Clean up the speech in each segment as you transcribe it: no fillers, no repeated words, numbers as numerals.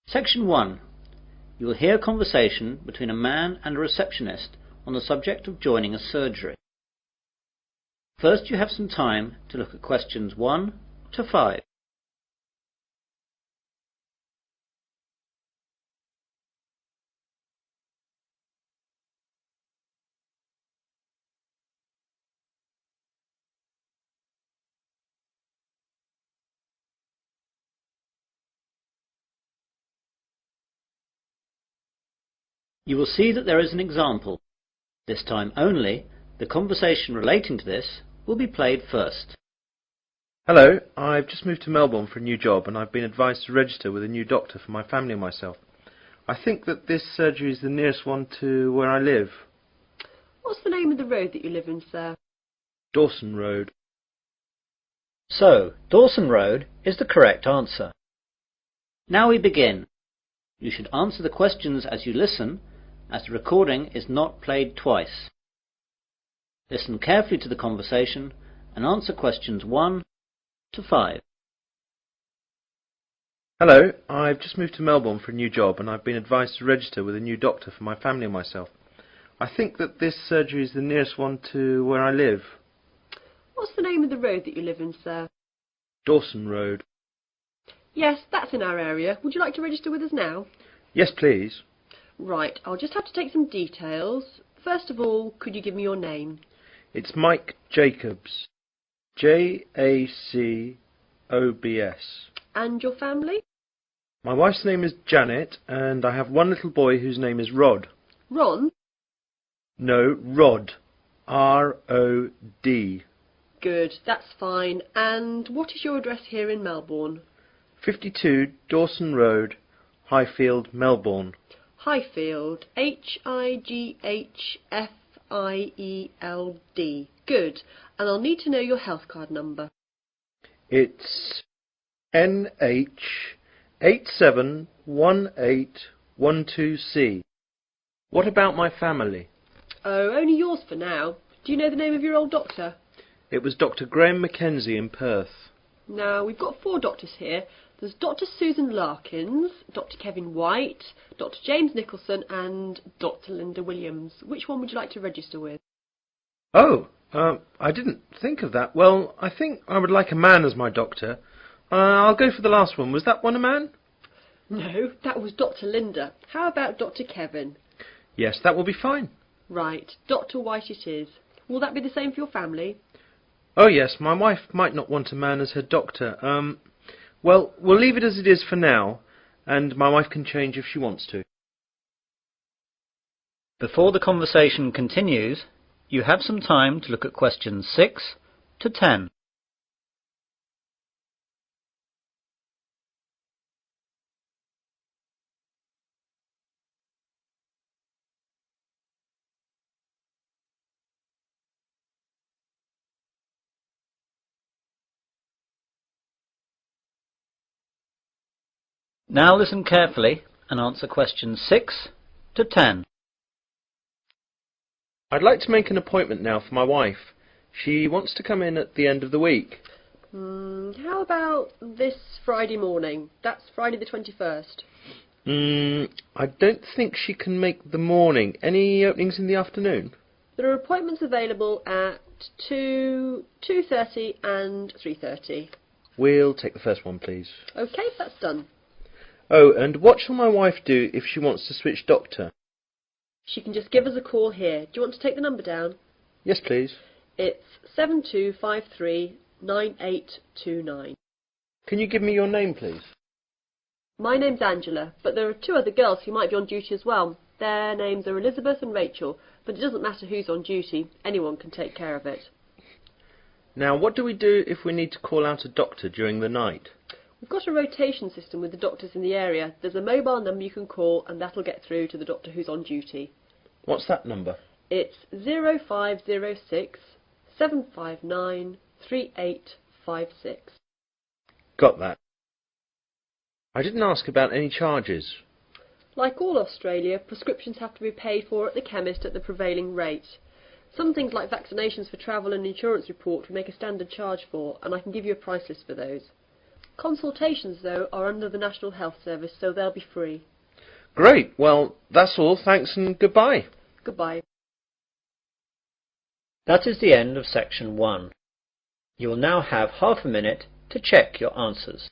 Section 1. You will hear a conversation between a man and a receptionist on the subject of joining a surgery. First, you have some time to look at questions 1 to 5. You will see that there is an example. This time only, the conversation relating to this will be played first. Hello, I've just moved to Melbourne for a new job and I've been advised to register with a new doctor for my family and myself. I think that this surgery is the nearest one to where I live. What's the name of the road that you live in, sir? Dawson Road. So, Dawson Road is the correct answer. Now we begin. You should answer the questions as you listen, as the recording is not played twice. Listen carefully to the conversation and answer questions 1 to 5. Hello, I've just moved to Melbourne for a new job and I've been advised to register with a new doctor for my family and myself. I think that this surgery is the nearest one to where I live. What's the name of the road that you live in, sir? Dawson Road. Yes, that's in our area. Would you like to register with us now? Yes, please. Right, I'll just have to take some details. First of all, could you give me your name? It's Mike Jacobs. Jacobs. And your family? My wife's name is Janet and I have one little boy whose name is Rod. Ron? No, Rod. R-O-D. Good, that's fine. And what is your address here in Melbourne? 52 Dawson Road, Highfield, Melbourne. Highfield. Highfield. Good. And I'll need to know your health card number. It's NH871812C. What about my family? Oh, only yours for now. Do you know the name of your old doctor? It was Dr. Graham Mackenzie in Perth. Now, we've got 4 doctors here. There's Dr. Susan Larkins, Dr. Kevin White, Dr. James Nicholson and Dr. Linda Williams. Which one would you like to register with? Oh, I didn't think of that. Well, I think I would like a man as my doctor. I'll go for the last one. Was that one a man? No, that was Dr. Linda. How about Dr. Kevin? Yes, that will be fine. Right, Dr. White it is. Will that be the same for your family? Oh yes, my wife might not want a man as her doctor. Well, we'll leave it as it is for now, and my wife can change if she wants to. Before the conversation continues, you have some time to look at questions 6 to 10. Now listen carefully and answer questions 6 to 10. I'd like to make an appointment now for my wife. She wants to come in at the end of the week. How about this Friday morning? That's Friday the 21st. I don't think she can make the morning. Any openings in the afternoon? There are appointments available at 2, 2:30 and 3:30. We'll take the first one, please. OK, that's done. Oh, and what shall my wife do if she wants to switch doctor? She can just give us a call here. Do you want to take the number down? Yes, please. It's 72539829. Can you give me your name, please? My name's Angela, but there are 2 other girls who might be on duty as well. Their names are Elizabeth and Rachel, but it doesn't matter who's on duty. Anyone can take care of it. Now, what do we do if we need to call out a doctor during the night? We've got a rotation system with the doctors in the area. There's a mobile number you can call and that'll get through to the doctor who's on duty. What's that number? It's 0506 759 3856. Got that. I didn't ask about any charges. Like all Australia, prescriptions have to be paid for at the chemist at the prevailing rate. Some things like vaccinations for travel and insurance report we make a standard charge for, and I can give you a price list for those. Consultations, though, are under the National Health Service, so they'll be free. Great. Well, that's all. Thanks and goodbye. Goodbye. That is the end of section 1. You will now have half a minute to check your answers.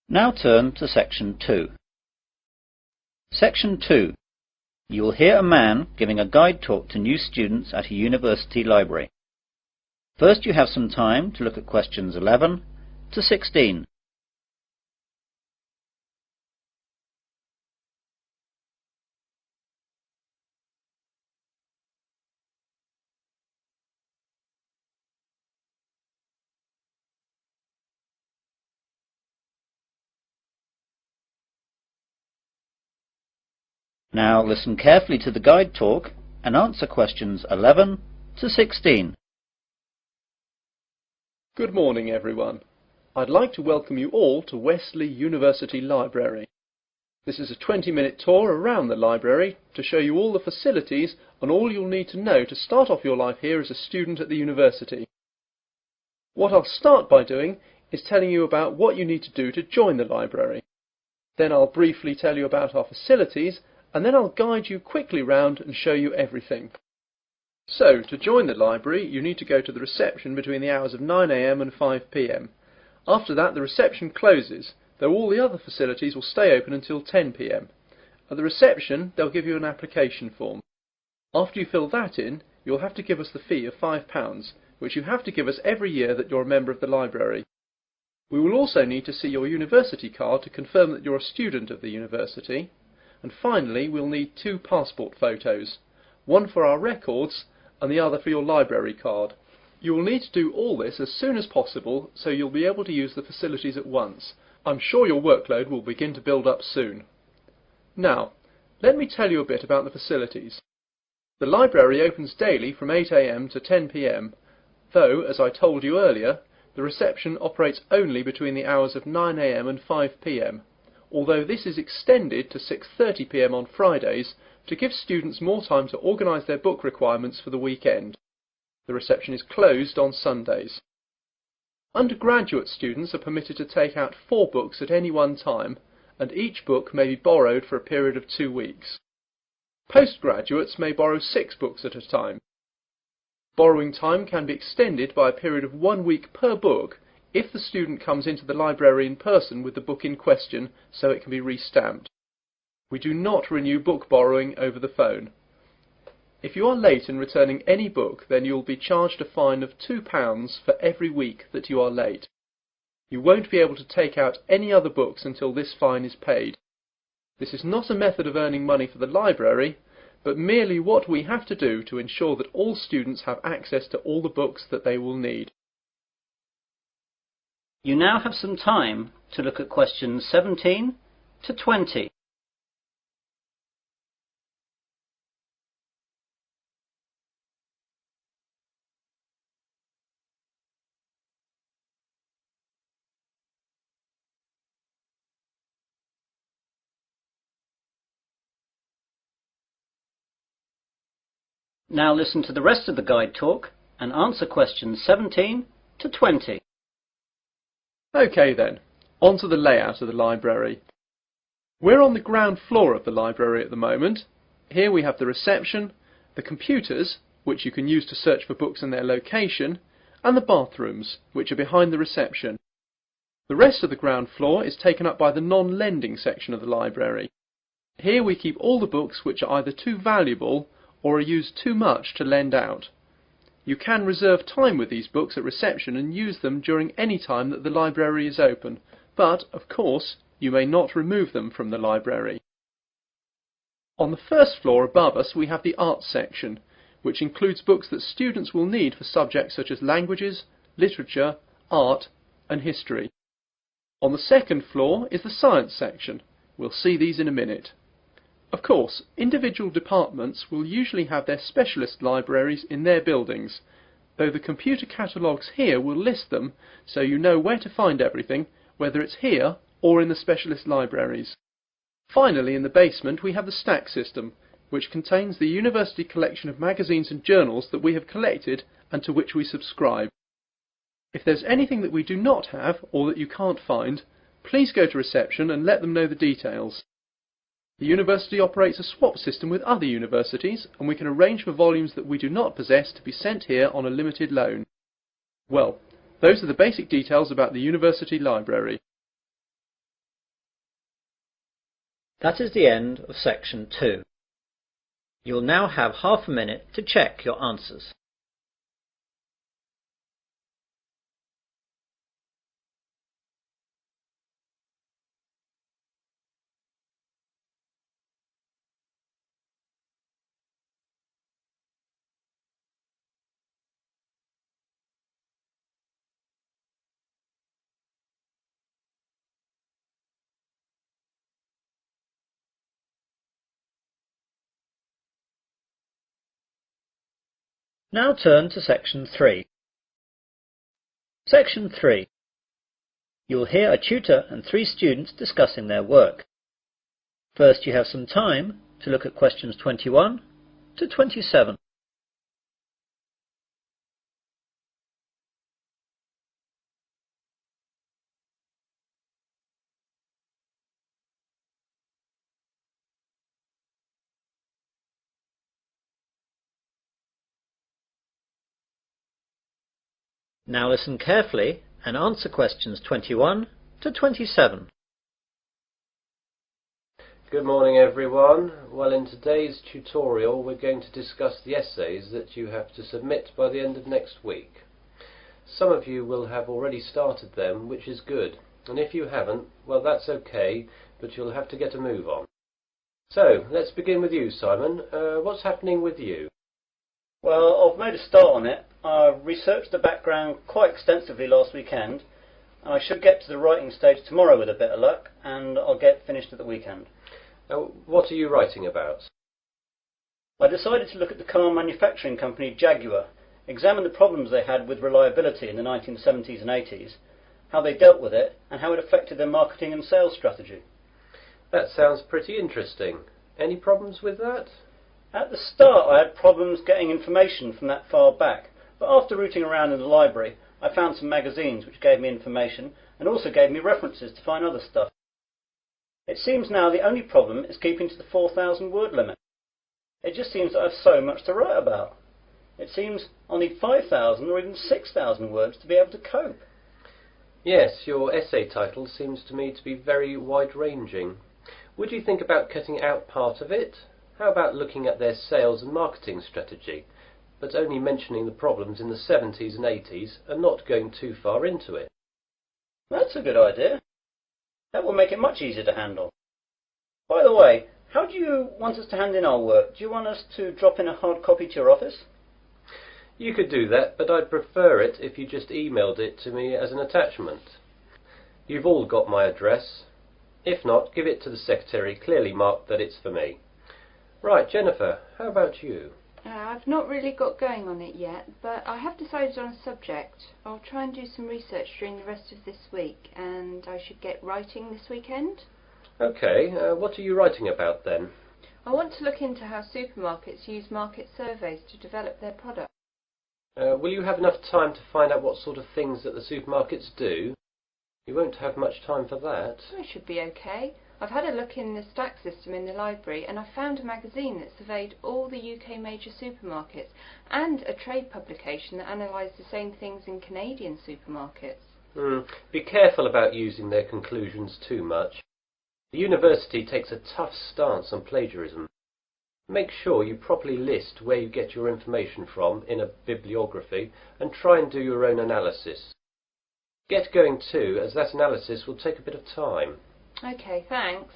Now turn to section 2. Section 2. You will hear a man giving a guide talk to new students at a university library. First you have some time to look at questions 11 to 16. Now listen carefully to the guide talk and answer questions 11 to 16. Good morning, everyone. I'd like to welcome you all to Wesley University Library. This is a 20-minute tour around the library to show you all the facilities and all you'll need to know to start off your life here as a student at the university. What I'll start by doing is telling you about what you need to do to join the library. Then I'll briefly tell you about our facilities, and then I'll guide you quickly round and show you everything. So, to join the library, you need to go to the reception between the hours of 9 AM and 5 PM. After that, the reception closes, though all the other facilities will stay open until 10 PM. At the reception, they'll give you an application form. After you fill that in, you'll have to give us the fee of £5, which you have to give us every year that you're a member of the library. We will also need to see your university card to confirm that you're a student of the university. And finally, we'll need 2 passport photos, one for our records and the other for your library card. You will need to do all this as soon as possible so you'll be able to use the facilities at once. I'm sure your workload will begin to build up soon. Now, let me tell you a bit about the facilities. The library opens daily from 8 AM to 10 PM, though, as I told you earlier, the reception operates only between the hours of 9 AM and 5 PM. Although this is extended to 6:30 PM on Fridays to give students more time to organise their book requirements for the weekend. The reception is closed on Sundays. Undergraduate students are permitted to take out 4 books at any one time, and each book may be borrowed for a period of 2 weeks. Postgraduates may borrow 6 books at a time. Borrowing time can be extended by a period of 1 week per book if the student comes into the library in person with the book in question, so it can be re-stamped. We do not renew book borrowing over the phone. If you are late in returning any book, then you will be charged a fine of £2 for every week that you are late. You won't be able to take out any other books until this fine is paid. This is not a method of earning money for the library, but merely what we have to do to ensure that all students have access to all the books that they will need. You now have some time to look at questions 17 to 20. Now listen to the rest of the guide talk and answer questions 17 to 20. OK then, on to the layout of the library. We're on the ground floor of the library at the moment. Here we have the reception, the computers, which you can use to search for books and their location, and the bathrooms, which are behind the reception. The rest of the ground floor is taken up by the non-lending section of the library. Here we keep all the books which are either too valuable or are used too much to lend out. You can reserve time with these books at reception and use them during any time that the library is open, but, of course, you may not remove them from the library. On the first floor above us we have the arts section, which includes books that students will need for subjects such as languages, literature, art and history. On the second floor is the science section. We'll see these in a minute. Of course, individual departments will usually have their specialist libraries in their buildings, though the computer catalogues here will list them so you know where to find everything, whether it's here or in the specialist libraries. Finally, in the basement we have the stack system, which contains the university collection of magazines and journals that we have collected and to which we subscribe. If there's anything that we do not have or that you can't find, please go to reception and let them know the details. The university operates a swap system with other universities, and we can arrange for volumes that we do not possess to be sent here on a limited loan. Well, those are the basic details about the university library. That is the end of section 2. You'll now have half a minute to check your answers. Now turn to section 3. Section 3. You'll hear a tutor and 3 students discussing their work. First, you have some time to look at questions 21 to 27. Now listen carefully and answer questions 21 to 27. Good morning everyone. Well, in today's tutorial we're going to discuss the essays that you have to submit by the end of next week. Some of you will have already started them, which is good, and if you haven't, well that's okay, but you'll have to get a move on. So, let's begin with you, Simon. What's happening with you? Well, I've made a start on it. I researched the background quite extensively last weekend, and I should get to the writing stage tomorrow with a bit of luck, and I'll get finished at the weekend. What are you writing about? I decided to look at the car manufacturing company Jaguar, examine the problems they had with reliability in the 1970s and 80s, how they dealt with it, and how it affected their marketing and sales strategy. That sounds pretty interesting. Any problems with that? At the start I had problems getting information from that far back, but after rooting around in the library I found some magazines which gave me information and also gave me references to find other stuff. It seems now the only problem is keeping to the 4,000 word limit. It just seems that I have so much to write about. It seems I'll need 5,000 or even 6,000 words to be able to cope. Yes, your essay title seems to me to be very wide-ranging. Would you think about cutting out part of it? How about looking at their sales and marketing strategy, but only mentioning the problems in the 70s and 80s and not going too far into it? That's a good idea. That will make it much easier to handle. By the way, how do you want us to hand in our work? Do you want us to drop in a hard copy to your office? You could do that, but I'd prefer it if you just emailed it to me as an attachment. You've all got my address. If not, give it to the secretary, clearly marked that it's for me. Right, Jennifer, how about you? I've not really got going on it yet, but I have decided on a subject. I'll try and do some research during the rest of this week, and I should get writing this weekend. Okay, what are you writing about then? I want to look into how supermarkets use market surveys to develop their products. Will you have enough time to find out what sort of things that the supermarkets do? You won't have much time for that. I should be okay. I've had a look in the stack system in the library and I found a magazine that surveyed all the UK major supermarkets and a trade publication that analysed the same things in Canadian supermarkets. Be careful about using their conclusions too much. The university takes a tough stance on plagiarism. Make sure you properly list where you get your information from in a bibliography and try and do your own analysis. Get going too, as that analysis will take a bit of time. Okay, thanks.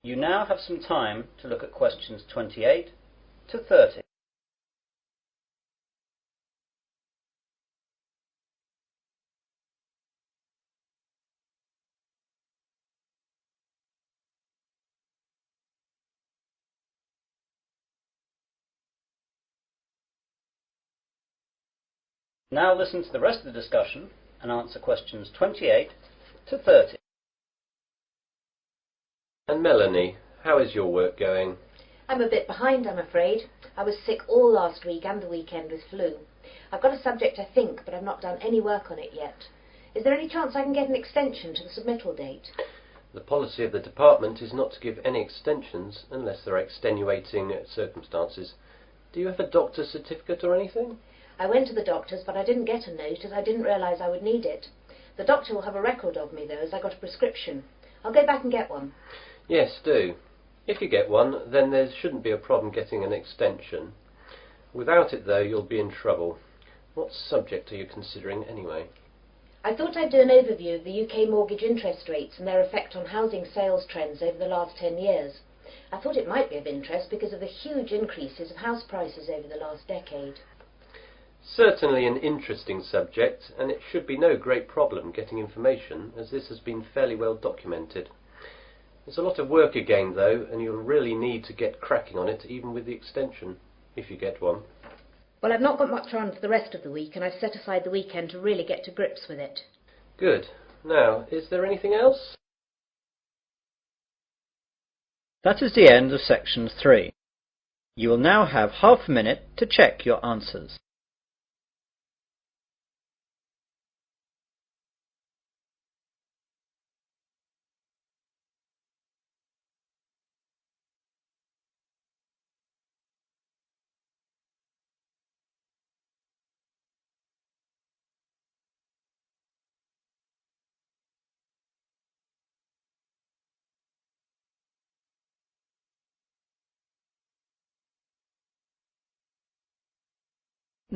You now have some time to look at questions 28 to 30. Now listen to the rest of the discussion and answer questions 28 to 30. And Melanie, how is your work going? I'm a bit behind, I'm afraid. I was sick all last week and the weekend with flu. I've got a subject, I think, but I've not done any work on it yet. Is there any chance I can get an extension to the submittal date? The policy of the department is not to give any extensions unless there are extenuating circumstances. Do you have a doctor's certificate or anything? I went to the doctor's, but I didn't get a note as I didn't realise I would need it. The doctor will have a record of me, though, as I got a prescription. I'll go back and get one. Yes, do. If you get one, then there shouldn't be a problem getting an extension. Without it, though, you'll be in trouble. What subject are you considering, anyway? I thought I'd do an overview of the UK mortgage interest rates and their effect on housing sales trends over the last 10 years. I thought it might be of interest because of the huge increases of house prices over the last decade. Certainly an interesting subject, and it should be no great problem getting information, as this has been fairly well documented. There's a lot of work again, though, and you'll really need to get cracking on it, even with the extension, if you get one. Well, I've not got much on for the rest of the week, and I've set aside the weekend to really get to grips with it. Good. Now, is there anything else? That is the end of section 3. You will now have half a minute to check your answers.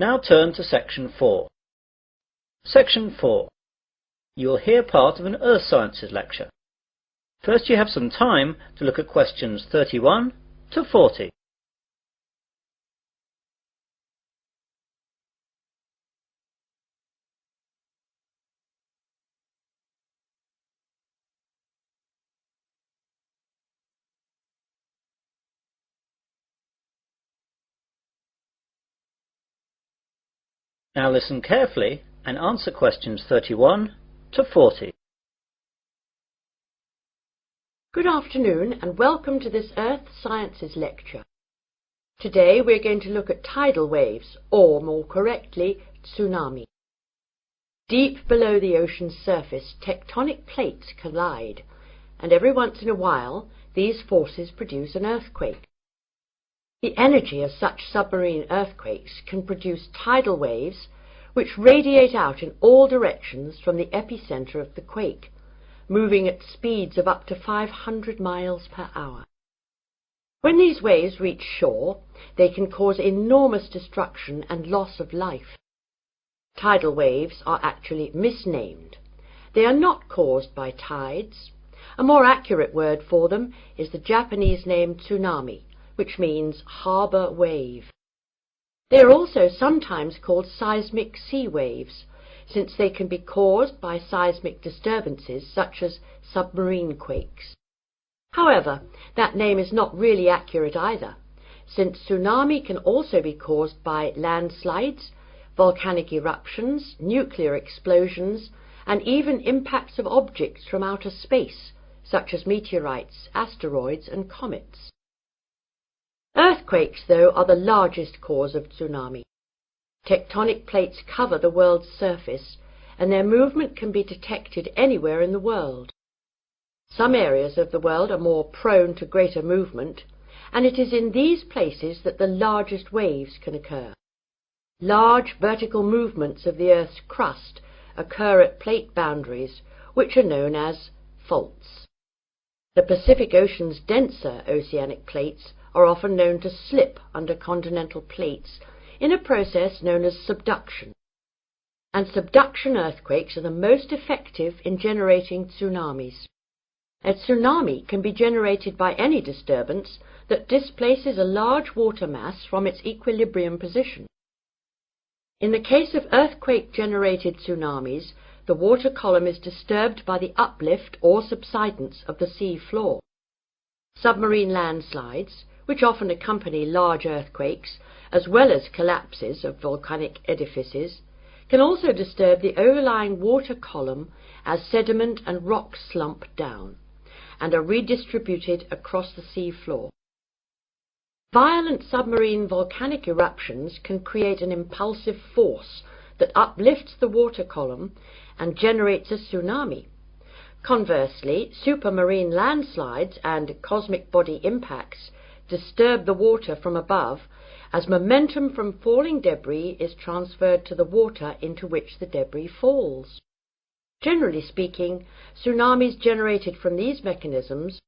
Now turn to section 4. Section 4. You will hear part of an Earth Sciences lecture. First you have some time to look at questions 31 to 40. Now listen carefully and answer questions 31 to 40. Good afternoon and welcome to this Earth Sciences lecture. Today we're going to look at tidal waves, or more correctly, tsunami. Deep below the ocean's surface, tectonic plates collide, and every once in a while these forces produce an earthquake. The energy of such submarine earthquakes can produce tidal waves which radiate out in all directions from the epicenter of the quake, moving at speeds of up to 500 miles per hour. When these waves reach shore, they can cause enormous destruction and loss of life. Tidal waves are actually misnamed. They are not caused by tides. A more accurate word for them is the Japanese name tsunami, which means harbour wave. They are also sometimes called seismic sea waves, since they can be caused by seismic disturbances such as submarine quakes. However, that name is not really accurate either, since tsunami can also be caused by landslides, volcanic eruptions, nuclear explosions, and even impacts of objects from outer space, such as meteorites, asteroids, and comets. Earthquakes, though, are the largest cause of tsunami. Tectonic plates cover the world's surface, and their movement can be detected anywhere in the world. Some areas of the world are more prone to greater movement, and it is in these places that the largest waves can occur. Large vertical movements of the Earth's crust occur at plate boundaries, which are known as faults. The Pacific Ocean's denser oceanic plates are often known to slip under continental plates in a process known as subduction. And subduction earthquakes are the most effective in generating tsunamis. A tsunami can be generated by any disturbance that displaces a large water mass from its equilibrium position. In the case of earthquake-generated tsunamis, the water column is disturbed by the uplift or subsidence of the sea floor. Submarine landslides, which often accompany large earthquakes, as well as collapses of volcanic edifices, can also disturb the overlying water column as sediment and rocks slump down and are redistributed across the sea floor. Violent submarine volcanic eruptions can create an impulsive force that uplifts the water column and generates a tsunami. Conversely, supermarine landslides and cosmic body impacts disturb the water from above as momentum from falling debris is transferred to the water into which the debris falls. Generally speaking, tsunamis generated from these mechanisms,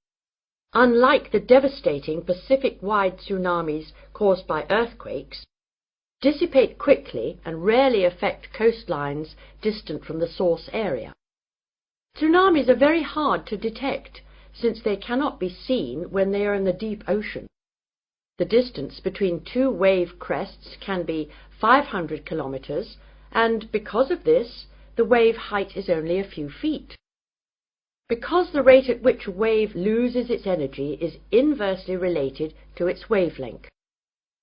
unlike the devastating Pacific-wide tsunamis caused by earthquakes, dissipate quickly and rarely affect coastlines distant from the source area. Tsunamis are very hard to detect since they cannot be seen when they are in the deep ocean. The distance between two wave crests can be 500 kilometers, and because of this, the wave height is only a few feet. Because the rate at which a wave loses its energy is inversely related to its wavelength.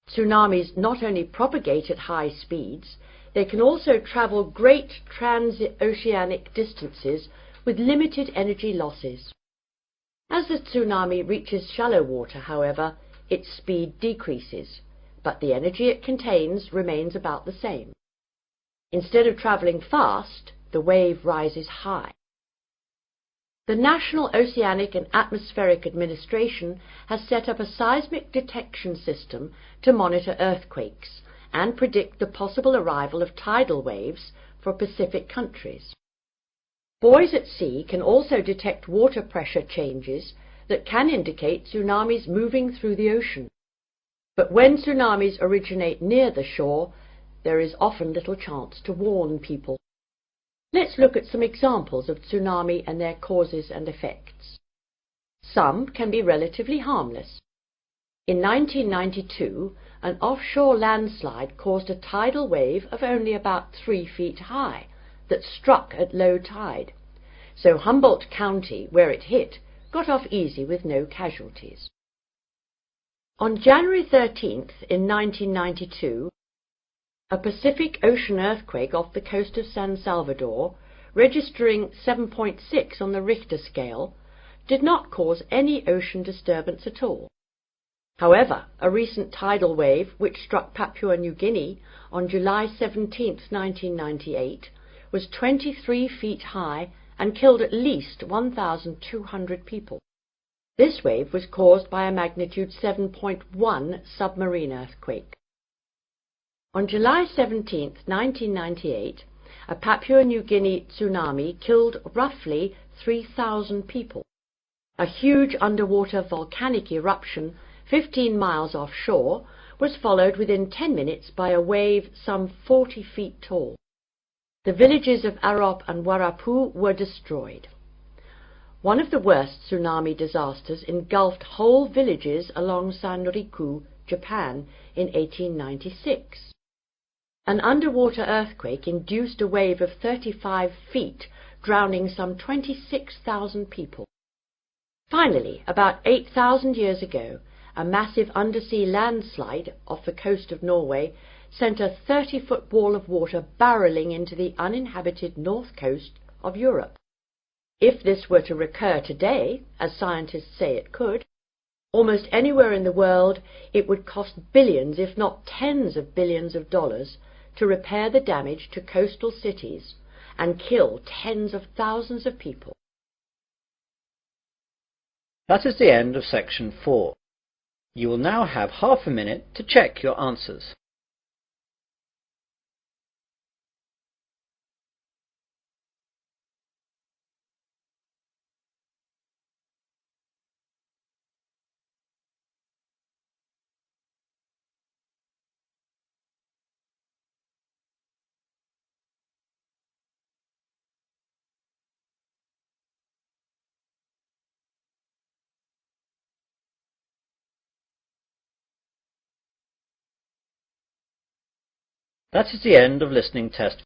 Tsunamis not only propagate at high speeds, they can also travel great transoceanic distances with limited energy losses. As the tsunami reaches shallow water, however, its speed decreases, but the energy it contains remains about the same. Instead of travelling fast, the wave rises high. The National Oceanic and Atmospheric Administration has set up a seismic detection system to monitor earthquakes and predict the possible arrival of tidal waves for Pacific countries. Buoys at sea can also detect water pressure changes that can indicate tsunamis moving through the ocean. But when tsunamis originate near the shore, there is often little chance to warn people. Let's look at some examples of tsunami and their causes and effects. Some can be relatively harmless. In 1992, an offshore landslide caused a tidal wave of only about 3 feet high that struck at low tide. So Humboldt County, where it hit, got off easy with no casualties. On January 13th in 1992, a Pacific Ocean earthquake off the coast of San Salvador, registering 7.6 on the Richter scale, did not cause any ocean disturbance at all. However, a recent tidal wave which struck Papua New Guinea on July 17, 1998, was 23 feet high and killed at least 1,200 people. This wave was caused by a magnitude 7.1 submarine earthquake. On July 17, 1998, a Papua New Guinea tsunami killed roughly 3,000 people. A huge underwater volcanic eruption 15 miles offshore was followed within 10 minutes by a wave some 40 feet tall. The villages of Arop and Warapu were destroyed. One of the worst tsunami disasters engulfed whole villages along Sanriku, Japan, in 1896. An underwater earthquake induced a wave of 35 feet, drowning some 26,000 people. Finally, about 8,000 years ago, a massive undersea landslide off the coast of Norway sent a 30-foot wall of water barreling into the uninhabited north coast of Europe. If this were to recur today, as scientists say it could, almost anywhere in the world, it would cost billions, if not tens of billions of dollars, to repair the damage to coastal cities and kill tens of thousands of people. That is the end of section 4. You will now have half a minute to check your answers. That is the end of listening test